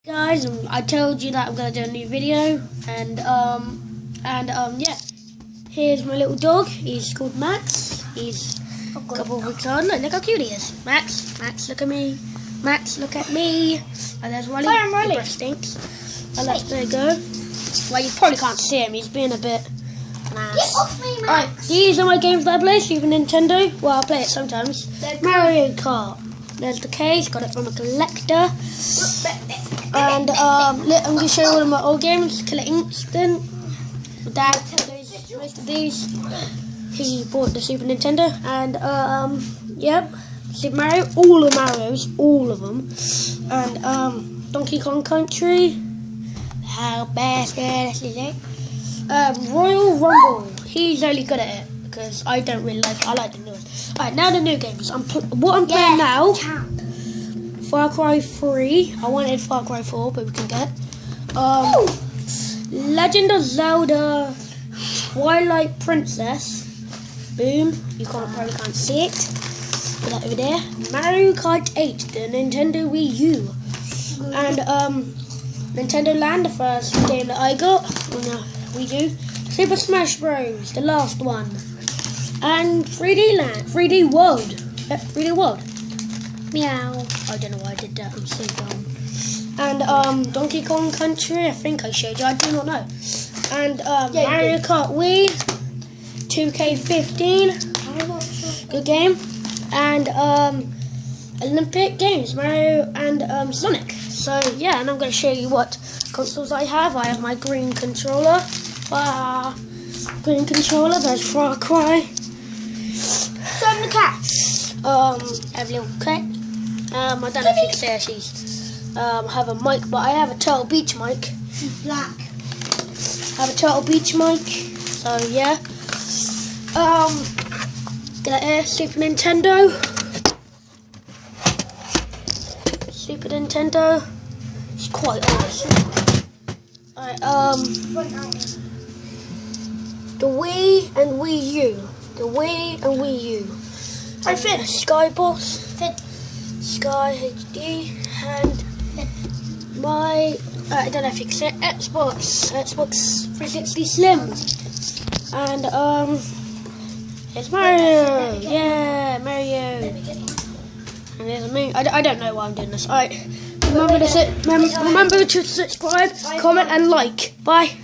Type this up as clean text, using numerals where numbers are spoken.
Guys, I told you that I'm gonna do a new video, and yeah. Here's my little dog. He's called Max. He's a couple of weeks old. Look how cute he is. Max, look at me. Max, look at me. And there's Riley. Hi, I'm Riley. The breast stinks. And there you go. Well, you probably can't see him. He's being a bit nice. Get off me, Max. Alright, these are my games that I play. Super Nintendo. Well, I play it sometimes. Mario Kart. There's the case. Got it from a collector. And I'm going to show you one of my old games. Killer Instinct. My dad plays most of these. He bought the Super Nintendo. And yep, Super Mario. All the Marios, all of them. And Donkey Kong Country. How best is it? Royal Rumble. He's only good at it because I don't really like it. I like the new ones. Alright, now the new games. What I'm playing now. Far Cry 3. I wanted Far Cry 4, but we can get. Legend of Zelda Twilight Princess. Boom. You probably can't see it. Put that over there. Mario Kart 8, the Nintendo Wii U. And Nintendo Land, the first game that I got on the Wii U. Super Smash Bros, the last one. And 3D Land, 3D World. Yep, 3D World. Meow. I don't know why I did that, I'm so dumb. And Donkey Kong Country, I think I showed you, I do not know. And Mario Kart Wii, 2K15, good game. And Olympic Games, Mario and Sonic. So yeah, and I'm going to show you what consoles I have. I have my green controller. Green controller, there's Far Cry. So I'm the cat. I have a little cat. I don't know if you can say she's have a mic, but I have a Turtle Beach mic. Black. I have a Turtle Beach mic. So yeah. Get here, Super Nintendo. Super Nintendo. It's quite awesome. Alright, the Wii and Wii U. The Wii and Wii U. I fit. Skybox. Fit. Sky HD. And my, I don't know if you can say it, Xbox 360 Slim. And it's Mario. Yeah, Mario. And there's me. I don't know why I'm doing this. Alright. Remember to subscribe, comment and like. Bye.